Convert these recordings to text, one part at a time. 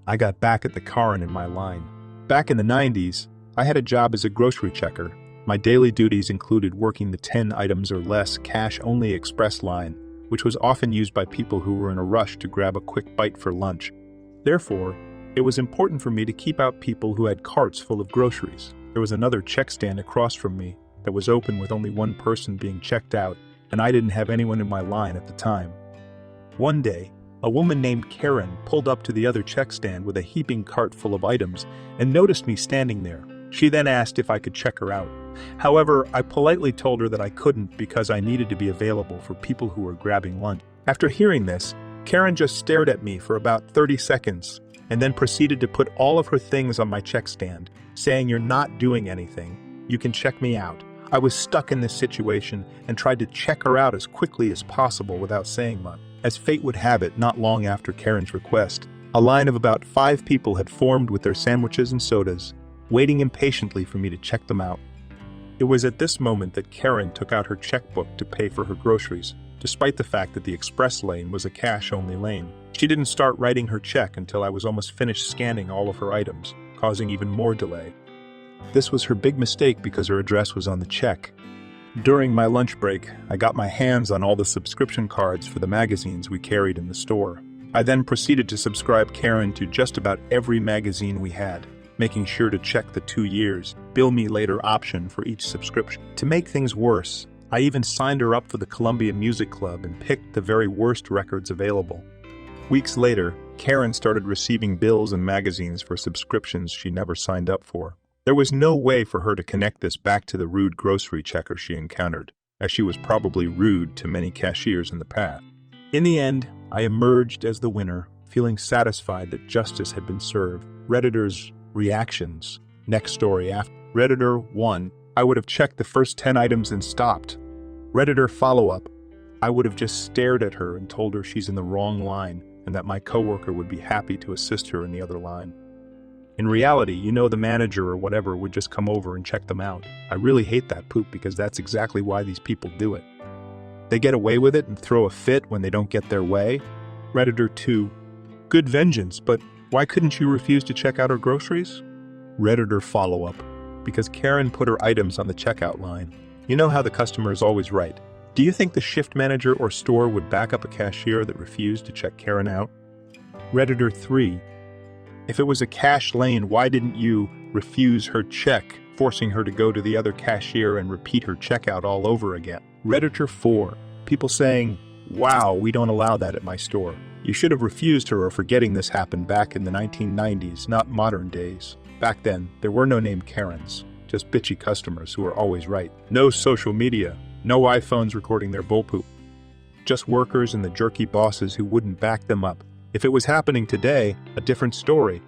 I got back at the Karen in my line. Back in the 90s, I had a job as a grocery checker. My daily duties included working the 10 items or less cash-only express line, which was often used by people who were in a rush to grab a quick bite for lunch. Therefore, it was important for me to keep out people who had carts full of groceries. There was another check stand across from me that was open with only one person being checked out, and I didn't have anyone in my line at the time. One day, a woman named Karen pulled up to the other check stand with a heaping cart full of items and noticed me standing there. She then asked if I could check her out. However, I politely told her that I couldn't because I needed to be available for people who were grabbing lunch. After hearing this, Karen just stared at me for about 30 seconds and then proceeded to put all of her things on my check stand, saying, "You're not doing anything. You can check me out." I was stuck in this situation and tried to check her out as quickly as possible without saying much. As fate would have it, not long after Karen's request, a line of about 5 people had formed with their sandwiches and sodas, waiting impatiently for me to check them out. It was at this moment that Karen took out her checkbook to pay for her groceries, despite the fact that the express lane was a cash-only lane. She didn't start writing her check until I was almost finished scanning all of her items, causing even more delay. This was her big mistake because her address was on the check. During my lunch break, I got my hands on all the subscription cards for the magazines we carried in the store. I then proceeded to subscribe Karen to just about every magazine we had, making sure to check the 2 years, bill me later option for each subscription. To make things worse, I even signed her up for the Columbia Music Club and picked the very worst records available. Weeks later, Karen started receiving bills and magazines for subscriptions she never signed up for. There was no way for her to connect this back to the rude grocery checker she encountered, as she was probably rude to many cashiers in the past. In the end, I emerged as the winner, feeling satisfied that justice had been served. Redditors' reactions. Next story after. Redditor 1. I would have checked the first 10 items and stopped. Redditor follow-up. I would have just stared at her and told her she's in the wrong line and that my coworker would be happy to assist her in the other line. In reality, you know, the manager or whatever would just come over and check them out. I really hate that poop because that's exactly why these people do it. They get away with it and throw a fit when they don't get their way. Redditor 2. Good vengeance, but why couldn't you refuse to check out her groceries? Redditor follow-up. Because Karen put her items on the checkout line. You know how the customer is always right. Do you think the shift manager or store would back up a cashier that refused to check Karen out? Redditor 3. If it was a cash lane, why didn't you refuse her check, forcing her to go to the other cashier and repeat her checkout all over again? Redditor 4. People saying, "Wow, we don't allow that at my store." You should have refused her or forgetting this happened back in the 1990s, not modern days. Back then, there were no named Karens, just bitchy customers who were always right. No social media, no iPhones recording their bullpoop. Just workers and the jerky bosses who wouldn't back them up. If it was happening today, a different story.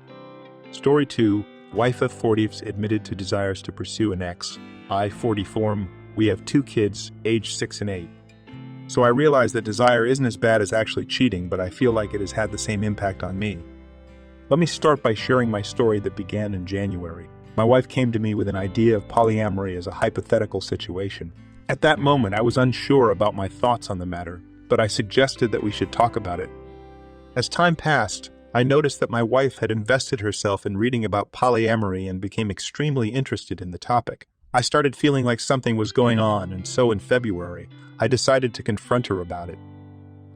Story 2. Wife of 40s admitted to desires to pursue an ex. I-40 form. We have 2 kids, aged 6 and 8. So I realize that desire isn't as bad as actually cheating, but I feel like it has had the same impact on me. Let me start by sharing my story that began in January. My wife came to me with an idea of polyamory as a hypothetical situation. At that moment, I was unsure about my thoughts on the matter, but I suggested that we should talk about it. As time passed, I noticed that my wife had invested herself in reading about polyamory and became extremely interested in the topic. I started feeling like something was going on, and so in February, I decided to confront her about it.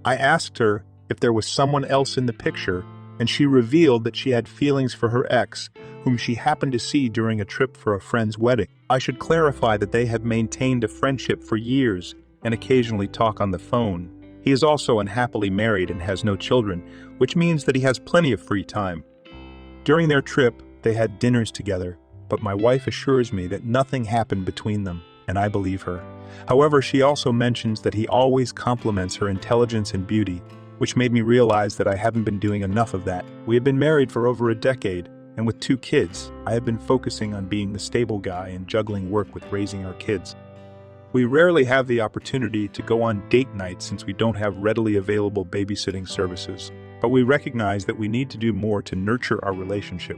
I asked her if there was someone else in the picture, and she revealed that she had feelings for her ex, whom she happened to see during a trip for a friend's wedding. I should clarify that they have maintained a friendship for years and occasionally talk on the phone. He is also unhappily married and has no children, which means that he has plenty of free time. During their trip, they had dinners together, but my wife assures me that nothing happened between them, and I believe her. However, she also mentions that he always compliments her intelligence and beauty, which made me realize that I haven't been doing enough of that. We have been married for over a decade, and with 2 kids, I have been focusing on being the stable guy and juggling work with raising our kids. We rarely have the opportunity to go on date nights since we don't have readily available babysitting services, but we recognize that we need to do more to nurture our relationship.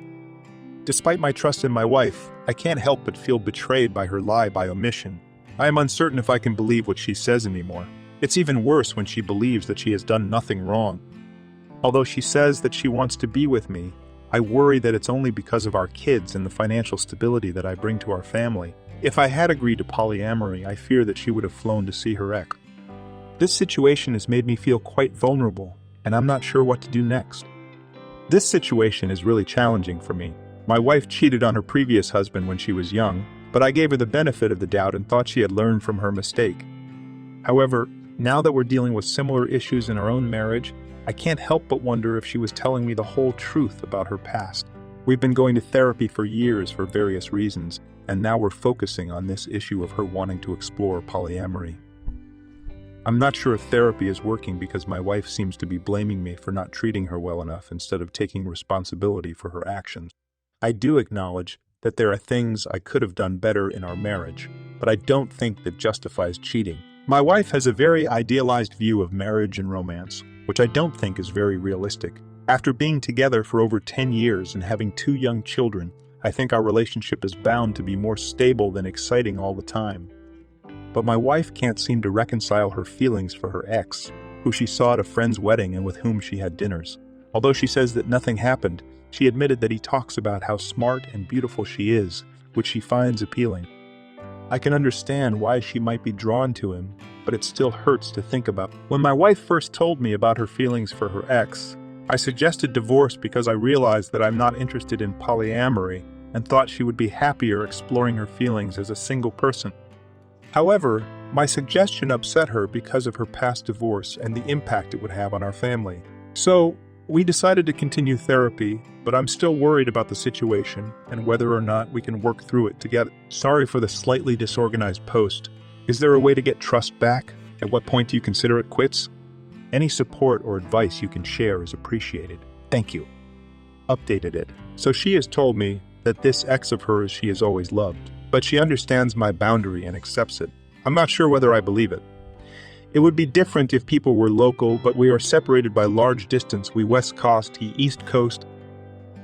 Despite my trust in my wife, I can't help but feel betrayed by her lie by omission. I am uncertain if I can believe what she says anymore. It's even worse when she believes that she has done nothing wrong. Although she says that she wants to be with me, I worry that it's only because of our kids and the financial stability that I bring to our family. If I had agreed to polyamory, I fear that she would have flown to see her ex. This situation has made me feel quite vulnerable, and I'm not sure what to do next. This situation is really challenging for me. My wife cheated on her previous husband when she was young, but I gave her the benefit of the doubt and thought she had learned from her mistake. However, now that we're dealing with similar issues in our own marriage, I can't help but wonder if she was telling me the whole truth about her past. We've been going to therapy for years for various reasons, and now we're focusing on this issue of her wanting to explore polyamory. I'm not sure if therapy is working because my wife seems to be blaming me for not treating her well enough instead of taking responsibility for her actions. I do acknowledge that there are things I could have done better in our marriage, but I don't think that justifies cheating. My wife has a very idealized view of marriage and romance, which I don't think is very realistic. After being together for over 10 years and having 2 young children, I think our relationship is bound to be more stable than exciting all the time. But my wife can't seem to reconcile her feelings for her ex, who she saw at a friend's wedding and with whom she had dinners. Although she says that nothing happened, she admitted that he talks about how smart and beautiful she is, which she finds appealing. I can understand why she might be drawn to him, but it still hurts to think about. When my wife first told me about her feelings for her ex, I suggested divorce because I realized that I'm not interested in polyamory and thought she would be happier exploring her feelings as a single person. However, my suggestion upset her because of her past divorce and the impact it would have on our family. So, we decided to continue therapy, but I'm still worried about the situation and whether or not we can work through it together. Sorry for the slightly disorganized post. Is there a way to get trust back? At what point do you consider it quits? Any support or advice you can share is appreciated. Thank you. Updated it. So she has told me that this ex of hers she has always loved, but she understands my boundary and accepts it. I'm not sure whether I believe it. It would be different if people were local, but we are separated by large distance. We West Coast, he East Coast.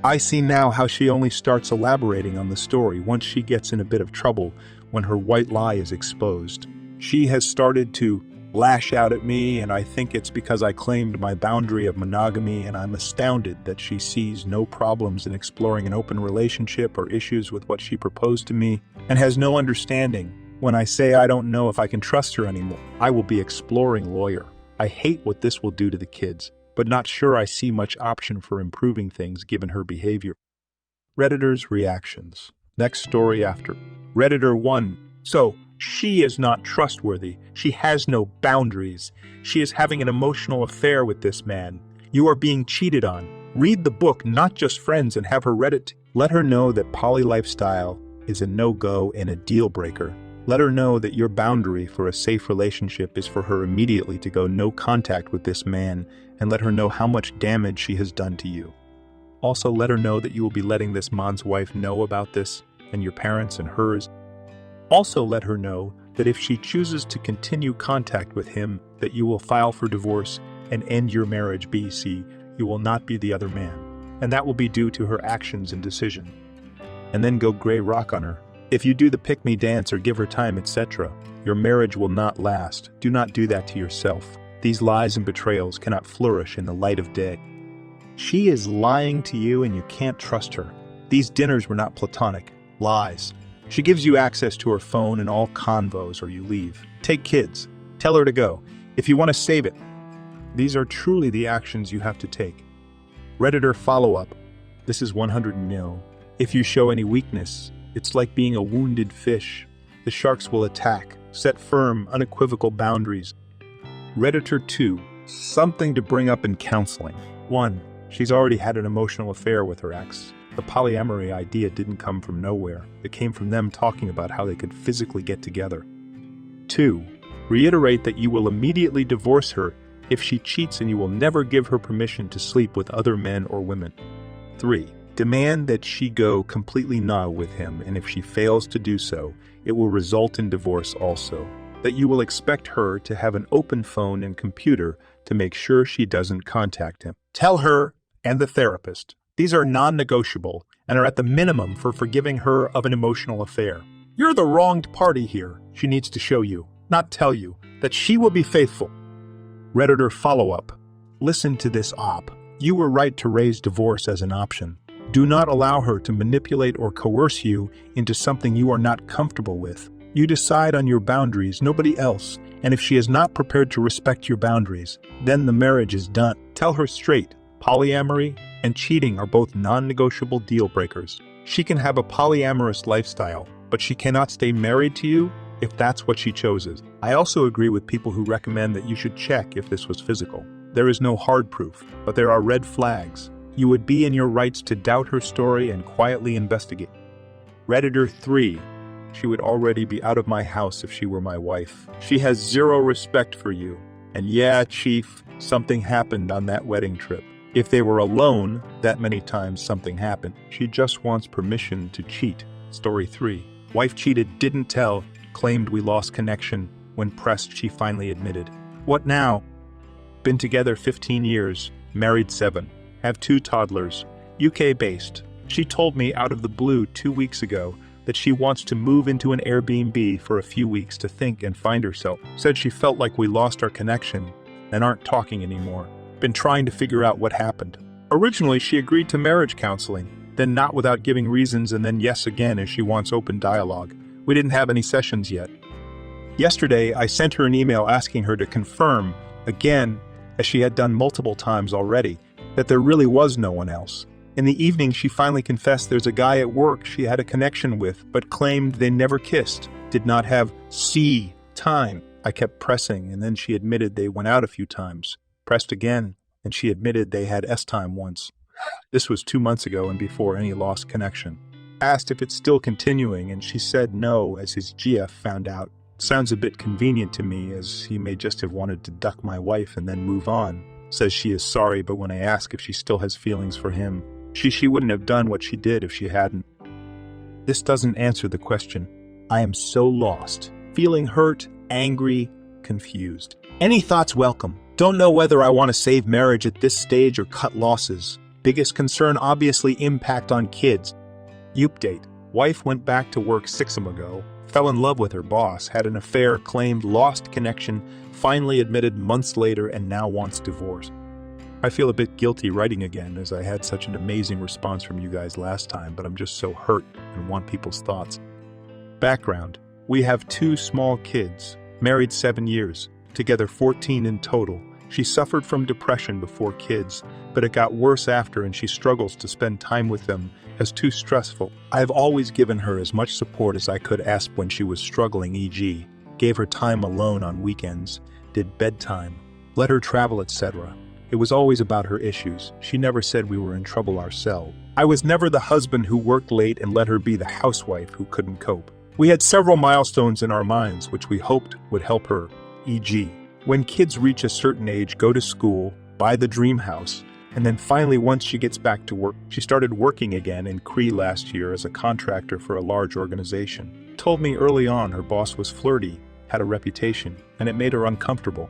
I see now how she only starts elaborating on the story once she gets in a bit of trouble when her white lie is exposed. She has started to lash out at me, and I think it's because I claimed my boundary of monogamy, and I'm astounded that she sees no problems in exploring an open relationship or issues with what she proposed to me, and has no understanding when I say I don't know if I can trust her anymore. I will be exploring lawyer. I hate what this will do to the kids, but not sure I see much option for improving things given her behavior. Redditor's reactions. Next story after. Redditor 1. So, she is not trustworthy. She has no boundaries. She is having an emotional affair with this man. You are being cheated on. Read the book, Not Just Friends, and have her read it. Let her know that poly lifestyle is a no-go and a deal breaker. Let her know that your boundary for a safe relationship is for her immediately to go no contact with this man, and let her know how much damage she has done to you. Also, let her know that you will be letting this man's wife know about this, and your parents and hers. Also, let her know that if she chooses to continue contact with him, that you will file for divorce and end your marriage. BC, you will not be the other man, and that will be due to her actions and decision. And then go gray rock on her. If you do the pick-me dance or give her time, etc., your marriage will not last. Do not do that to yourself. These lies and betrayals cannot flourish in the light of day. She is lying to you and you can't trust her. These dinners were not platonic. Lies. She gives you access to her phone and all convos or you leave. Take kids. Tell her to go. If you want to save it. These are truly the actions you have to take. Redditor follow-up. This is 100 nil. If you show any weakness, it's like being a wounded fish. The sharks will attack. Set firm, unequivocal boundaries. Redditor 2. Something to bring up in counseling. 1. She's already had an emotional affair with her ex. The polyamory idea didn't come from nowhere. It came from them talking about how they could physically get together. 2. Reiterate that you will immediately divorce her if she cheats and you will never give her permission to sleep with other men or women. 3. Demand that she go completely nah with him, and if she fails to do so, it will result in divorce also. That you will expect her to have an open phone and computer to make sure she doesn't contact him. Tell her and the therapist. These are non-negotiable and are at the minimum for forgiving her of an emotional affair. You're the wronged party here. She needs to show you, not tell you, that she will be faithful. Redditor follow-up. Listen to this op. You were right to raise divorce as an option. Do not allow her to manipulate or coerce you into something you are not comfortable with. You decide on your boundaries, nobody else, and if she is not prepared to respect your boundaries, then the marriage is done. Tell her straight, polyamory and cheating are both non-negotiable deal breakers. She can have a polyamorous lifestyle, but she cannot stay married to you if that's what she chooses. I also agree with people who recommend that you should check if this was physical. There is no hard proof, but there are red flags. You would be in your rights to doubt her story and quietly investigate. Redditor 3. She would already be out of my house if she were my wife. She has zero respect for you. And yeah, Chief, something happened on that wedding trip. If they were alone, that many times something happened. She just wants permission to cheat. Story 3. Wife cheated, didn't tell, claimed we lost connection. When pressed, she finally admitted. What now? Been together 15 years, married 7. Have 2 toddlers, UK-based. She told me out of the blue 2 weeks ago that she wants to move into an Airbnb for a few weeks to think and find herself. Said she felt like we lost our connection and aren't talking anymore. Been trying to figure out what happened. Originally, she agreed to marriage counseling, then not without giving reasons, and then yes again as she wants open dialogue. We didn't have any sessions yet. Yesterday, I sent her an email asking her to confirm, again, as she had done multiple times already, that there really was no one else. In the evening, she finally confessed there's a guy at work she had a connection with, but claimed they never kissed, did not have time. I kept pressing, and then she admitted they went out a few times. Pressed again, and she admitted they had time once. This was 2 months ago and before any lost connection. Asked if it's still continuing, and she said no, as his GF found out. Sounds a bit convenient to me, as he may just have wanted to duck my wife and then move on. Says she is sorry, but when I ask if she still has feelings for him, she wouldn't have done what she did if she hadn't. This doesn't answer the question. I am so lost, feeling hurt, angry, confused. Any thoughts welcome. Don't know whether I want to save marriage at this stage or cut losses. Biggest concern obviously impact on kids. Update. Wife went back to work 6 months ago, fell in love with her boss, had an affair, claimed lost connection, finally admitted months later, and now wants divorce. I feel a bit guilty writing again, as I had such an amazing response from you guys last time, but I'm just so hurt and want people's thoughts. Background. We have 2 small kids, married 7 years, together 14 in total. She suffered from depression before kids, but it got worse after, and she struggles to spend time with them as too stressful. I have always given her as much support as I could ask when she was struggling, e.g., gave her time alone on weekends, did bedtime, let her travel, etc. It was always about her issues. She never said we were in trouble ourselves. I was never the husband who worked late and let her be the housewife who couldn't cope. We had several milestones in our minds which we hoped would help her, e.g., when kids reach a certain age, go to school, buy the dream house, and then finally once she gets back to work, she started working again in Cree last year as a contractor for a large organization. Told me early on her boss was flirty, had a reputation, and it made her uncomfortable.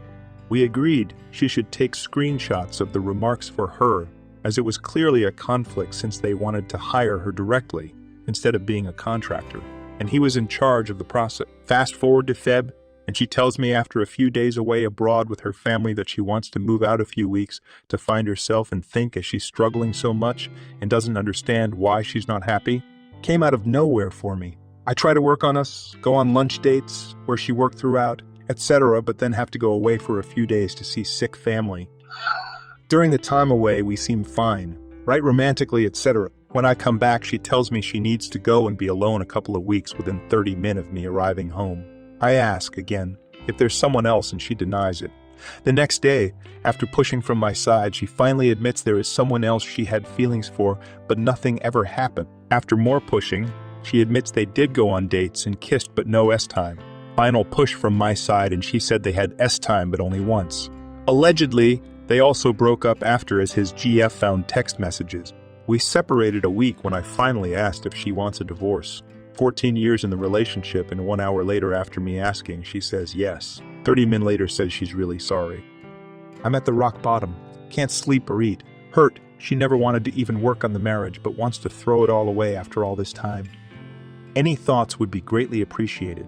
We agreed she should take screenshots of the remarks for her, as it was clearly a conflict since they wanted to hire her directly instead of being a contractor, and he was in charge of the process. Fast forward to Feb, and she tells me after a few days away abroad with her family that she wants to move out a few weeks to find herself and think, as she's struggling so much and doesn't understand why she's not happy. Came out of nowhere for me. I try to work on us, go on lunch dates where she worked throughout, etc., but then have to go away for a few days to see sick family. During the time away, we seem fine, right romantically, etc. When I come back, she tells me she needs to go and be alone a couple of weeks within 30 minutes of me arriving home. I ask, again, if there's someone else, and she denies it. The next day, after pushing from my side, she finally admits there is someone else she had feelings for, but nothing ever happened. After more pushing, she admits they did go on dates and kissed, but no S-time. Final push from my side, and she said they had S-time, but only once. Allegedly, they also broke up after, as his GF found text messages. We separated a week when I finally asked if she wants a divorce. 14 years in the relationship, and 1 hour later after me asking, she says yes. 30 minutes later says she's really sorry. I'm at the rock bottom. Can't sleep or eat. Hurt. She never wanted to even work on the marriage, but wants to throw it all away after all this time. Any thoughts would be greatly appreciated.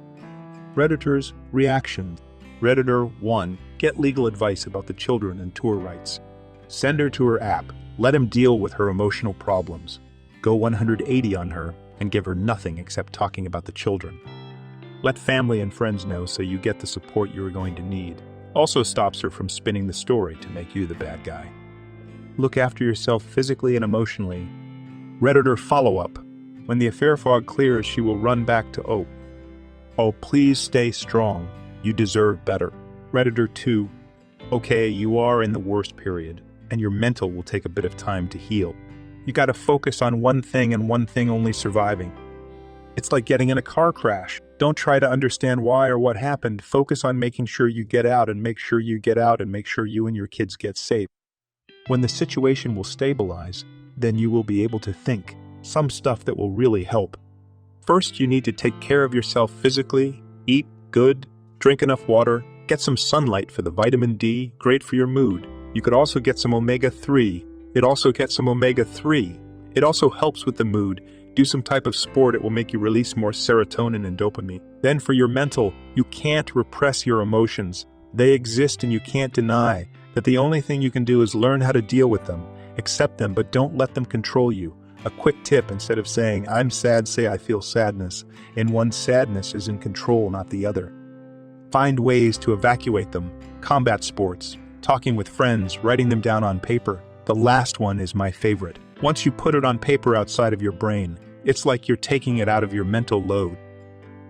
Redditor's reaction. Redditor 1. Get legal advice about the children and tour rights. Send her to her app. Let him deal with her emotional problems. Go 180 on her and give her nothing except talking about the children. Let family and friends know so you get the support you are going to need. Also stops her from spinning the story to make you the bad guy. Look after yourself physically and emotionally. Redditor follow-up. When the affair fog clears, she will run back to O. Oh, please stay strong. You deserve better. Redditor 2. Okay, you are in the worst period, and your mental will take a bit of time to heal. You gotta focus on one thing and one thing only: surviving. It's like getting in a car crash. Don't try to understand why or what happened. Focus on making sure you get out and make sure you get out and make sure you and your kids get safe. When the situation will stabilize, then you will be able to think some stuff that will really help. First, you need to take care of yourself physically, eat good, drink enough water, get some sunlight for the vitamin D, great for your mood. You could also get some omega-3. It also helps with the mood. Do some type of sport, it will make you release more serotonin and dopamine. Then for your mental, you can't repress your emotions. They exist and you can't deny that the only thing you can do is learn how to deal with them. Accept them, but don't let them control you. A quick tip: instead of saying, "I'm sad," say, "I feel sadness." And one sadness is in control, not the other. Find ways to evacuate them. Combat sports, talking with friends, writing them down on paper. The last one is my favorite. Once you put it on paper outside of your brain, it's like you're taking it out of your mental load.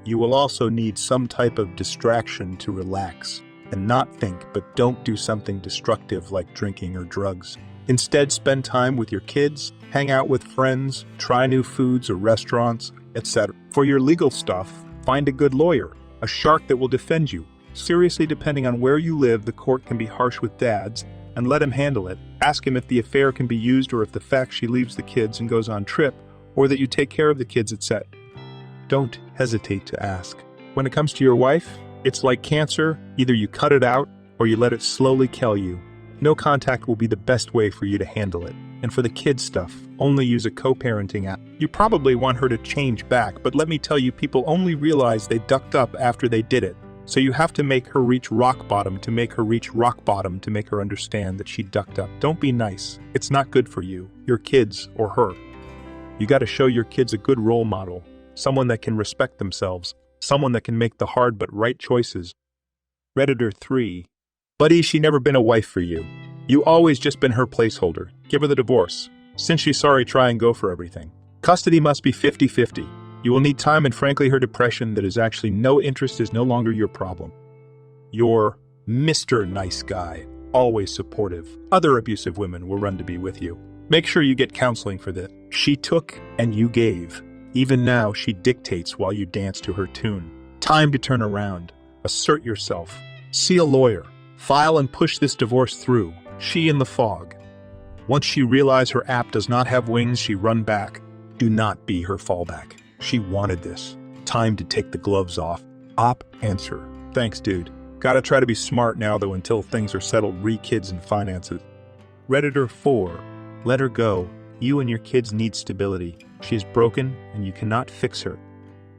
You will also need some type of distraction to relax and not think, but don't do something destructive like drinking or drugs. Instead, spend time with your kids, hang out with friends, try new foods or restaurants, etc. For your legal stuff, find a good lawyer, a shark that will defend you. Seriously, depending on where you live, the court can be harsh with dads, and let him handle it. Ask him if the affair can be used, or if the fact she leaves the kids and goes on trip, or that you take care of the kids, etc. Don't hesitate to ask. When it comes to your wife, it's like cancer: either you cut it out or you let it slowly kill you. No contact will be the best way for you to handle it. And for the kids stuff, only use a co-parenting app. You probably want her to change back, but let me tell you, people only realize they ducked up after they did it. So you have to make her reach rock bottom to make her reach rock bottom to make her understand that she ducked up. Don't be nice. It's not good for you, your kids, or her. You gotta show your kids a good role model, someone that can respect themselves, someone that can make the hard but right choices. Redditor 3. Buddy, she never been a wife for you. You always just been her placeholder. Give her the divorce. Since she's sorry, try and go for everything. Custody must be 50-50. You will need time, and frankly, her depression that is actually no interest is no longer your problem. You're Mr. Nice Guy, always supportive. Other abusive women will run to be with you. Make sure you get counseling for this. She took and you gave. Even now, she dictates while you dance to her tune. Time to turn around. Assert yourself. See a lawyer. File and push this divorce through. She in the fog. Once she realizes her app does not have wings, she run back. Do not be her fallback. She wanted this. Time to take the gloves off. Op, answer. Thanks, dude. Gotta try to be smart now, though, until things are settled kids and finances. Redditor 4. Let her go. You and your kids need stability. She is broken, and you cannot fix her.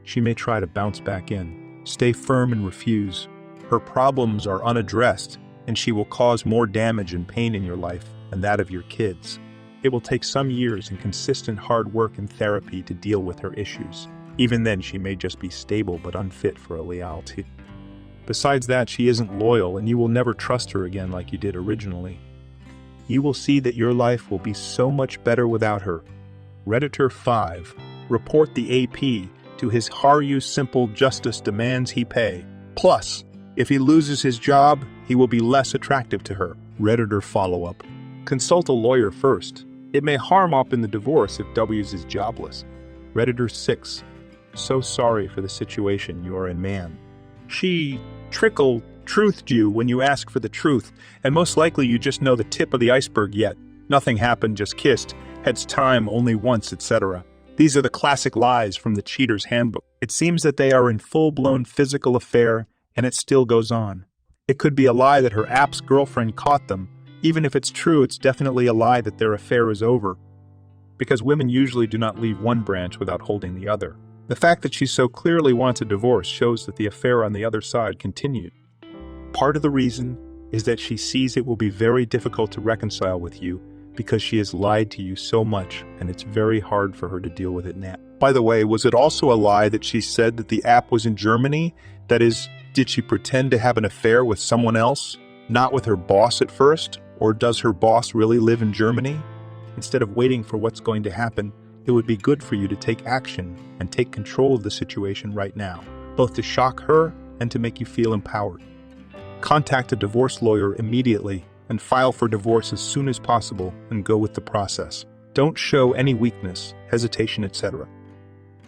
She may try to bounce back in. Stay firm and refuse. Her problems are unaddressed, and she will cause more damage and pain in your life and that of your kids. It will take some years and consistent hard work and therapy to deal with her issues. Even then, she may just be stable but unfit for a loyalty. Besides that, she isn't loyal, and you will never trust her again like you did originally. You will see that your life will be so much better without her. Redditor 5. Report the AP to his Haru simple justice demands he pay. Plus, if he loses his job, he will be less attractive to her. Redditor follow-up. Consult a lawyer first. It may harm up in the divorce if W's is jobless. Redditor 6. So sorry for the situation you are in, man. She truthed you when you asked for the truth, and most likely you just know the tip of the iceberg yet. Nothing happened, just kissed, heads time only once, etc. These are the classic lies from the cheater's handbook. It seems that they are in full-blown physical affair, and it still goes on. It could be a lie that her app's girlfriend caught them. Even if it's true, it's definitely a lie that their affair is over, because women usually do not leave one branch without holding the other. The fact that she so clearly wants a divorce shows that the affair on the other side continued. Part of the reason is that she sees it will be very difficult to reconcile with you, because she has lied to you so much and it's very hard for her to deal with it now. By the way, was it also a lie that she said that the app was in Germany? That is, did she pretend to have an affair with someone else, not with her boss at first? Or does her boss really live in Germany? Instead of waiting for what's going to happen, it would be good for you to take action and take control of the situation right now, both to shock her and to make you feel empowered. Contact a divorce lawyer immediately and file for divorce as soon as possible and go with the process. Don't show any weakness, hesitation, etc.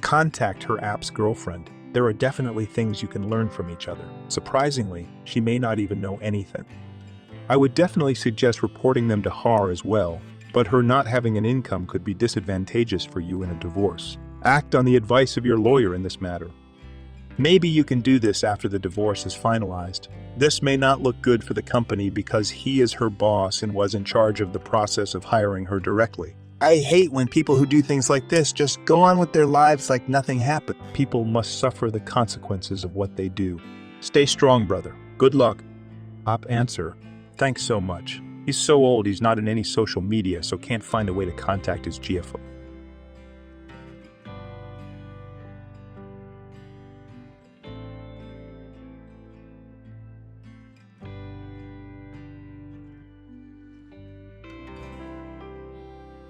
Contact her app's girlfriend. There are definitely things you can learn from each other. Surprisingly, she may not even know anything. I would definitely suggest reporting them to her as well, but her not having an income could be disadvantageous for you in a divorce. Act on the advice of your lawyer in this matter. Maybe you can do this after the divorce is finalized. This may not look good for the company because he is her boss and was in charge of the process of hiring her directly. I hate when people who do things like this just go on with their lives like nothing happened. People must suffer the consequences of what they do. Stay strong, brother. Good luck. Op answer. Thanks so much. He's so old he's not in any social media, so can't find a way to contact his GFO.